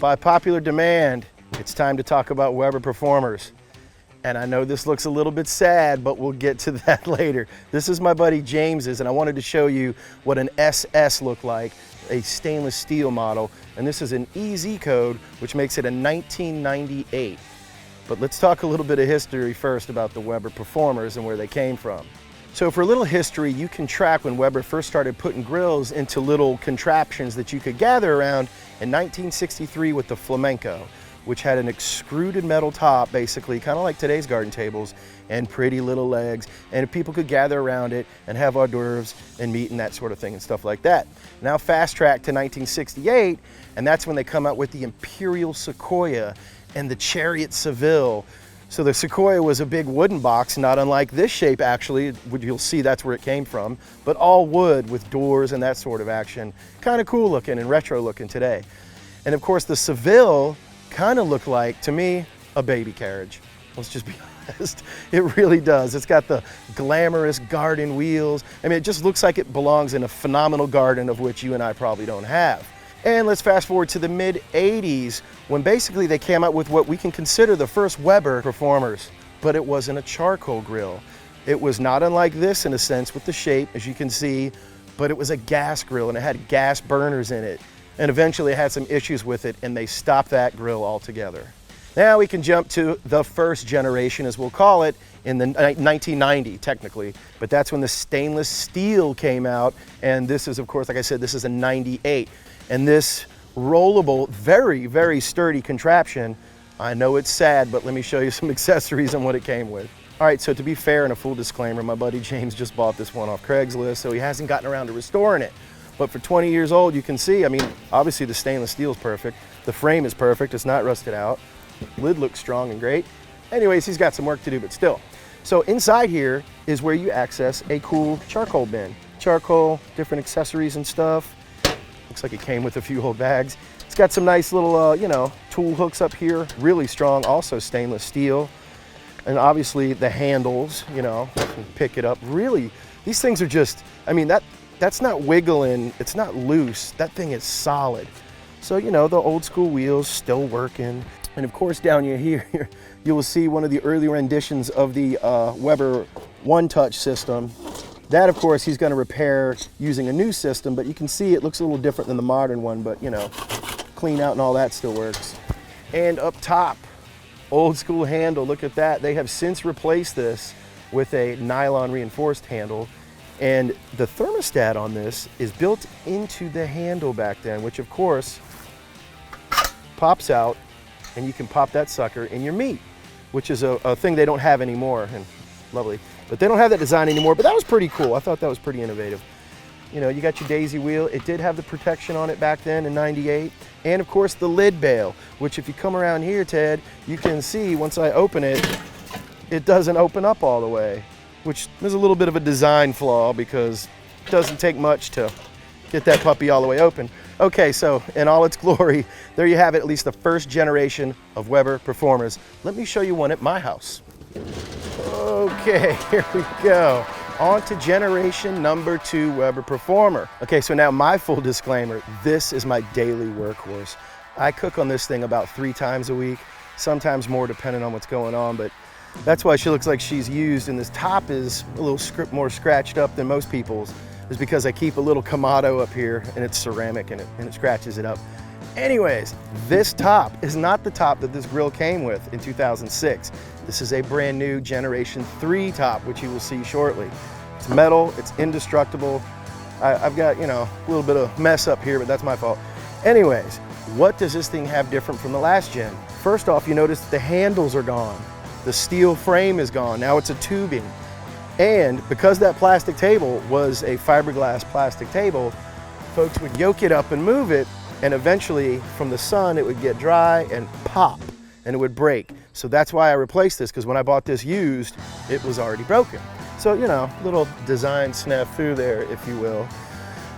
By popular demand, it's time to talk about Weber Performers. And I know this looks a little bit sad, but we'll get to that later. This is my buddy James's, and I wanted to show you what an SS looked like, a stainless steel model. And this is an EZ code, which makes it a 1998. But let's talk a little bit of history first about the Weber Performers and where they came from. So for a little history, you can track when Weber first started putting grills into little contraptions that you could gather around in 1963 with the Flamenco, which had an extruded metal top, basically, kind of like today's garden tables, and pretty little legs, and people could gather around it and have hors d'oeuvres and meat and that sort of thing and stuff like that. Now fast track to 1968, and that's when they come out with the Imperial Sequoia and the Chariot Seville. So the Sequoia was a big wooden box, not unlike this shape actually, you'll see that's where it came from, but all wood with doors and that sort of action. Kind of cool looking and retro looking today. And of course the Seville kind of looked like, to me, a baby carriage. Let's just be honest, it really does. It's got the glamorous garden wheels. I mean, it just looks like it belongs in a phenomenal garden of which you and I probably don't have. And let's fast forward to the mid 80s when basically they came out with what we can consider the first Weber Performers, but it wasn't a charcoal grill. It was not unlike this in a sense with the shape, as you can see, but it was a gas grill and it had gas burners in it. And eventually it had some issues with it and they stopped that grill altogether. Now we can jump to the first generation, as we'll call it, in the 1990 technically, but that's when the stainless steel came out. And this is, of course, like I said, this is a 98. And this rollable, very, very sturdy contraption, I know it's sad, but let me show you some accessories and what it came with. All right, so to be fair and a full disclaimer, my buddy James just bought this one off Craigslist, so he hasn't gotten around to restoring it. But for 20 years old, you can see, I mean, obviously the stainless steel is perfect. The frame is perfect, it's not rusted out. Lid looks strong and great. Anyways, he's got some work to do, but still. So inside here is where you access a cool charcoal bin. Charcoal, different accessories and stuff. Looks like it came with a few old bags. It's got some nice little, tool hooks up here, really strong, also stainless steel. And obviously the handles, you can pick it up. Really, these things are just, I mean, that's not wiggling, it's not loose. That thing is solid. So, the old school wheels still working. And of course, down here, you will see one of the early renditions of the Weber One Touch system. That, of course, he's going to repair using a new system, but you can see it looks a little different than the modern one, but clean out and all that still works. And up top, old school handle, look at that. They have since replaced this with a nylon reinforced handle, and the thermostat on this is built into the handle back then, which of course pops out, and you can pop that sucker in your meat, which is a thing they don't have anymore, and lovely. But they don't have that design anymore, but that was pretty cool. I thought that was pretty innovative. You got your daisy wheel. It did have the protection on it back then in 98. And of course the lid bail, which if you come around here, Ted, you can see once I open it, it doesn't open up all the way, which is a little bit of a design flaw because it doesn't take much to get that puppy all the way open. Okay, so in all its glory, there you have it, at least the first generation of Weber Performers. Let me show you one at my house. Okay, here we go. On to generation number 2 Weber Performer. Okay, so now my full disclaimer, this is my daily workhorse. I cook on this thing about 3 times a week, sometimes more depending on what's going on, but that's why she looks like she's used, and this top is a little more scratched up than most people's, is because I keep a little Kamado up here and it's ceramic and it scratches it up. Anyways, this top is not the top that this grill came with in 2006. This is a brand new generation 3 top, which you will see shortly. It's metal, it's indestructible. I've got, a little bit of mess up here, but that's my fault. Anyways, what does this thing have different from the last gen? First off, you notice the handles are gone. The steel frame is gone. Now it's a tubing. And because that plastic table was a fiberglass plastic table, folks would yoke it up and move it, and eventually from the sun it would get dry and pop and it would break. So that's why I replaced this, because when I bought this used, it was already broken. So, little design snafu there, if you will.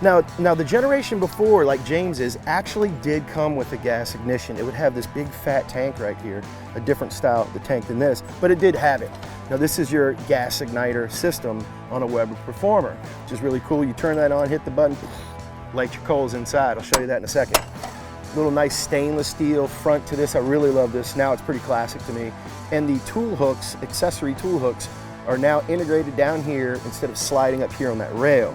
Now the generation before, like James's, actually did come with a gas ignition. It would have this big fat tank right here, a different style of the tank than this, but it did have it. Now this is your gas igniter system on a Weber Performer, which is really cool. You turn that on, hit the button, light your coals inside. I'll show you that in a second. Little nice stainless steel front to this. I really love this. Now it's pretty classic to me. And the tool hooks, accessory tool hooks, are now integrated down here instead of sliding up here on that rail.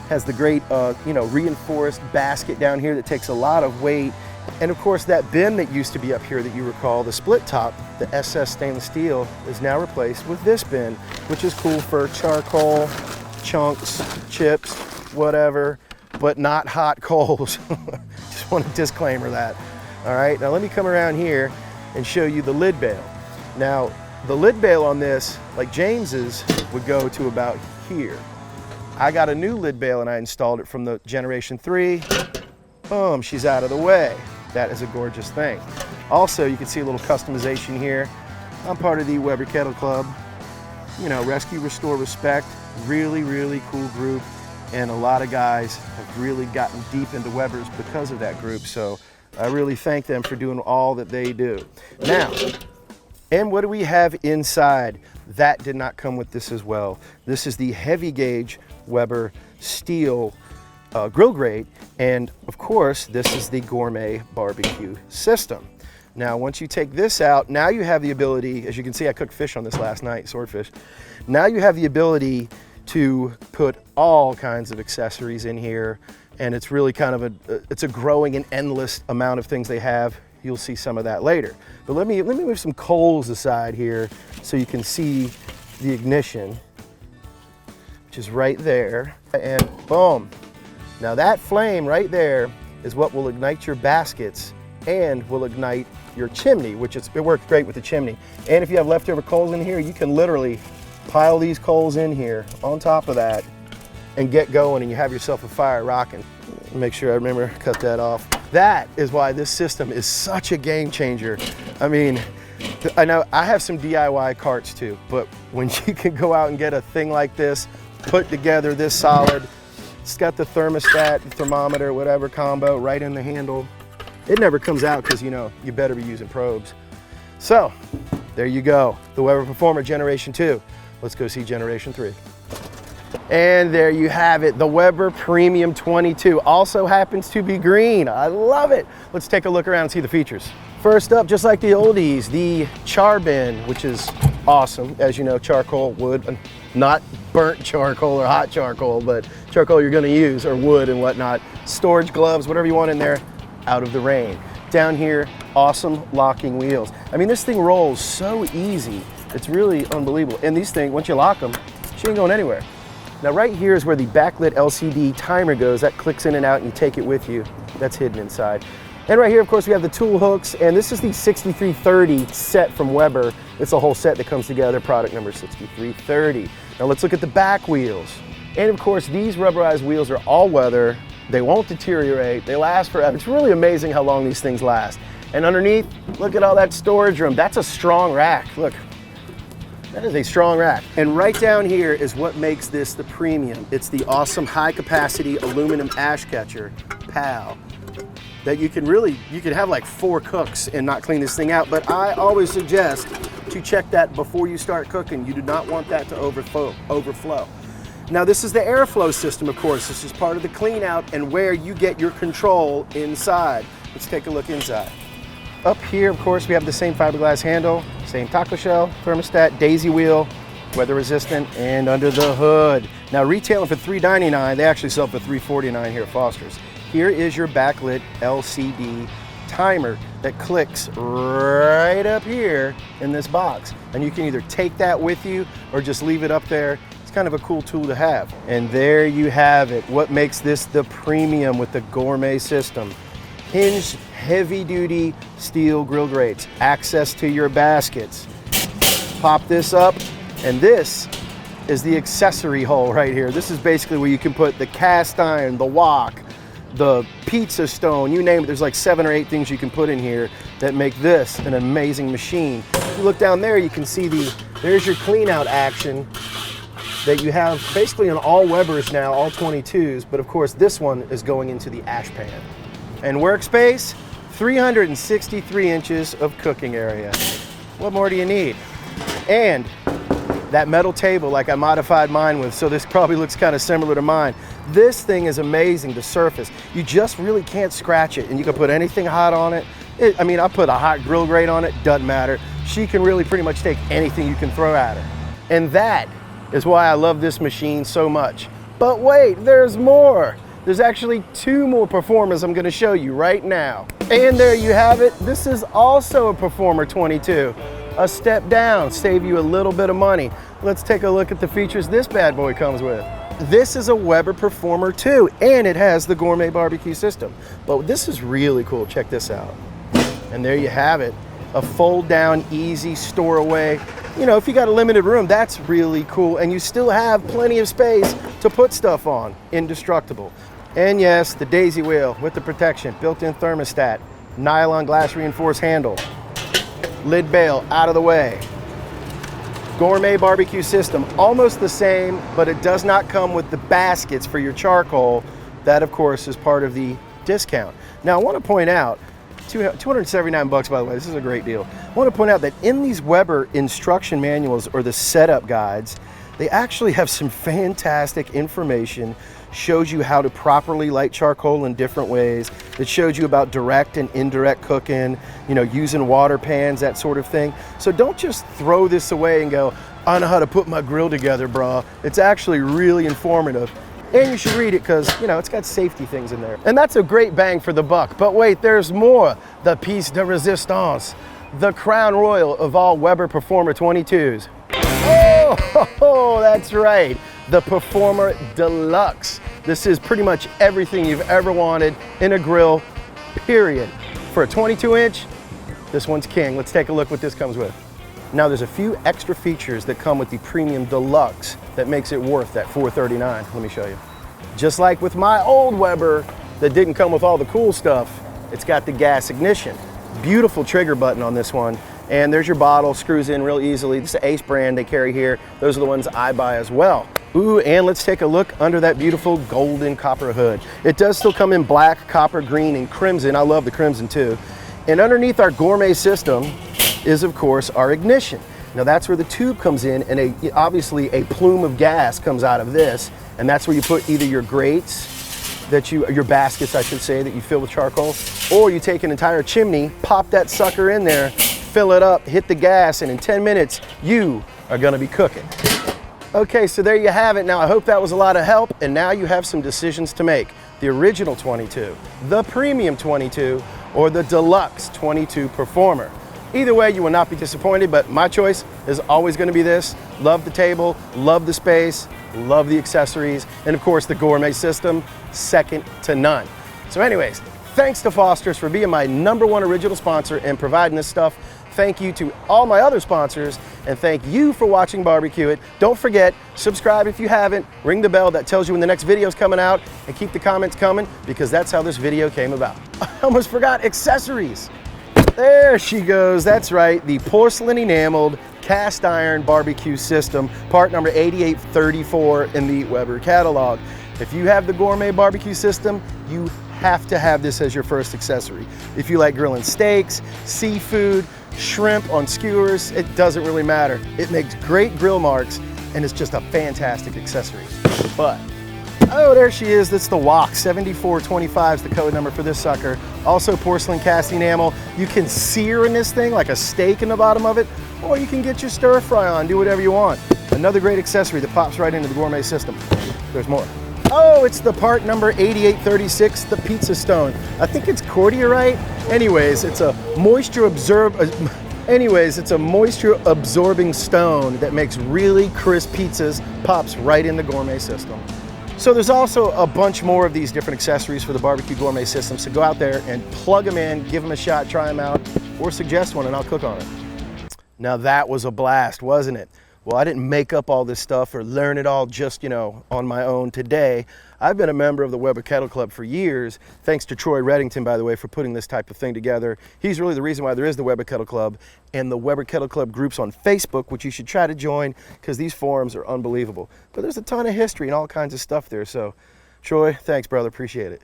Has the great, reinforced basket down here that takes a lot of weight. And of course, that bin that used to be up here that you recall, the split top, the SS stainless steel, is now replaced with this bin, which is cool for charcoal, chunks, chips, whatever, but not hot coals. Just want to disclaimer that. All right, now let me come around here and show you the lid bail. Now, the lid bail on this, like James's, would go to about here. I got a new lid bail and I installed it from the Generation 3. Boom, she's out of the way. That is a gorgeous thing. Also, you can see a little customization here. I'm part of the Weber Kettle Club. You know, Rescue, Restore, Respect. Really, really cool group. And a lot of guys have really gotten deep into Webers because of that group. So I really thank them for doing all that they do. Now, and what do we have inside? That did not come with this as well. This is the heavy gauge Weber steel grill grate, and of course this is the Gourmet barbecue system. Now once you take this out, now you have the ability, as you can see I cooked fish on this last night, swordfish. Now you have the ability to put all kinds of accessories in here, and it's really kind of it's a growing and endless amount of things they have. You'll see some of that later. But let me move some coals aside here so you can see the ignition, which is right there, and boom. Now that flame right there is what will ignite your baskets and will ignite your chimney, which it works great with the chimney. And if you have leftover coals in here, you can literally pile these coals in here on top of that and get going, and you have yourself a fire rocking. Make sure I remember to cut that off. That is why this system is such a game changer. I mean, I know I have some DIY carts too, but when you can go out and get a thing like this, put together this solid, it's got the thermostat, the thermometer, whatever combo right in the handle. It never comes out because, you know, you better be using probes. So there you go, the Weber Performer Generation 2. Let's go see Generation 3. And there you have it, the Weber Premium 22. Also happens to be green. I love it. Let's take a look around and see the features. First up, just like the oldies, the char bin, which is awesome. As you know, charcoal, wood, not burnt charcoal or hot charcoal, but charcoal you're gonna use, or wood and whatnot. Storage gloves, whatever you want in there, out of the rain. Down here, awesome locking wheels. I mean, this thing rolls so easy. It's really unbelievable. And these things, once you lock them, she ain't going anywhere. Now right here is where the backlit LCD timer goes. That clicks in and out and you take it with you. That's hidden inside. And right here, of course, we have the tool hooks, and this is the 6330 set from Weber. It's a whole set that comes together, product number 6330. Now let's look at the back wheels. And of course, these rubberized wheels are all weather. They won't deteriorate. They last forever. It's really amazing how long these things last. And underneath, look at all that storage room. That's a strong rack. Look. That is a strong rack. And right down here is what makes this the premium. It's the awesome high capacity aluminum ash catcher, PAL, that you can have like 4 cooks and not clean this thing out. But I always suggest to check that before you start cooking. You do not want that to overflow. Now this is the airflow system, of course. This is part of the clean out and where you get your control inside. Let's take a look inside. Up here, of course, we have the same fiberglass handle, same taco shell, thermostat, daisy wheel, weather resistant, and under the hood. Now retailing for $3.99, they actually sell for $3.49 here at Foster's. Here is your backlit LCD timer that clicks right up here in this box. And you can either take that with you or just leave it up there. It's kind of a cool tool to have. And there you have it. What makes this the premium with the Gourmet system? Hinged, heavy-duty steel grill grates, access to your baskets. Pop this up, and this is the accessory hole right here. This is basically where you can put the cast iron, the wok, the pizza stone, you name it. There's like 7 or 8 things you can put in here that make this an amazing machine. If you look down there, you can see there's your clean out action that you have basically on all Webers now, all 22s, but of course this one is going into the ash pan. And workspace, 363 inches of cooking area. What more do you need? And that metal table, like I modified mine with, so this probably looks kind of similar to mine. This thing is amazing to surface. You just really can't scratch it, and you can put anything hot on it. I mean, I put a hot grill grate on it, doesn't matter. She can really pretty much take anything you can throw at her. And that is why I love this machine so much. But wait, there's more. There's actually 2 more Performers I'm gonna show you right now. And there you have it. This is also a Performer 22. A step down, save you a little bit of money. Let's take a look at the features this bad boy comes with. This is a Weber Performer 2, and it has the Gourmet barbecue system. But this is really cool, check this out. And there you have it, a fold down, easy store away. You know, if you got a limited room, that's really cool. And you still have plenty of space to put stuff on, indestructible. And yes, the daisy wheel with the protection, built-in thermostat, nylon glass reinforced handle, lid bail out of the way. Gourmet barbecue system, almost the same, but it does not come with the baskets for your charcoal. That, of course, is part of the discount. Now, I want to point out, 279 bucks, by the way, this is a great deal. I want to point out that in these Weber instruction manuals or the setup guides, they actually have some fantastic information, shows you how to properly light charcoal in different ways. It shows you about direct and indirect cooking, you know, using water pans, that sort of thing. So don't just throw this away and go, I know how to put my grill together, bro. It's actually really informative. And you should read it because, you know, it's got safety things in there. And that's a great bang for the buck. But wait, there's more. The piece de resistance, the crown royal of all Weber Performer 22s. Oh, that's right. The Performer Deluxe. This is pretty much everything you've ever wanted in a grill, period. For a 22-inch, this one's king. Let's take a look what this comes with. Now, there's a few extra features that come with the Premium Deluxe that makes it worth that $439. Let me show you. Just like with my old Weber that didn't come with all the cool stuff, it's got the gas ignition. Beautiful trigger button on this one. And there's your bottle, screws in real easily. This is the Ace brand they carry here. Those are the ones I buy as well. Ooh, and let's take a look under that beautiful golden copper hood. It does still come in black, copper, green, and crimson. I love the crimson too. And underneath our Gourmet system is, of course, our ignition. Now that's where the tube comes in, and obviously a plume of gas comes out of this, and that's where you put either your grates, your baskets, I should say, that you fill with charcoal, or you take an entire chimney, pop that sucker in there, fill it up, hit the gas, and in 10 minutes, you are gonna be cooking. Okay, so there you have it. Now, I hope that was a lot of help, and now you have some decisions to make. The original 22, the Premium 22, or the Deluxe 22 Performer. Either way, you will not be disappointed, but my choice is always gonna be this. Love the table, love the space, love the accessories, and of course, the Gourmet system, second to none. So anyways, thanks to Foster's for being my #1 original sponsor and providing this stuff. Thank you to all my other sponsors, and thank you for watching Barbecue It. Don't forget, subscribe if you haven't, ring the bell that tells you when the next video is coming out, and keep the comments coming because that's how this video came about. I almost forgot accessories. There she goes, that's right, the porcelain enameled cast iron barbecue system, part number 8834 in the Weber catalog. If you have the Gourmet barbecue system, you have to have this as your first accessory. If you like grilling steaks, seafood, shrimp on skewers, it doesn't really matter. It makes great grill marks, and it's just a fantastic accessory. But, oh, there she is, that's the wok. 7425 is the code number for this sucker. Also porcelain cast enamel. You can sear in this thing like a steak in the bottom of it, or you can get your stir fry on, do whatever you want. Another great accessory that pops right into the Gourmet system. There's more. Oh, it's the part number 8836, the pizza stone. I think it's cordiorite. Anyways, it's a moisture absorbing stone that makes really crisp pizzas, pops right in the Gourmet system. So there's also a bunch more of these different accessories for the Barbecue Gourmet system. So go out there and plug them in, give them a shot, try them out, or suggest one and I'll cook on it. Now that was a blast, wasn't it? Well, I didn't make up all this stuff or learn it all just, you know, on my own today. I've been a member of the Weber Kettle Club for years. Thanks to Troy Reddington, by the way, for putting this type of thing together. He's really the reason why there is the Weber Kettle Club and the Weber Kettle Club groups on Facebook, which you should try to join because these forums are unbelievable. But there's a ton of history and all kinds of stuff there. So, Troy, thanks, brother. Appreciate it.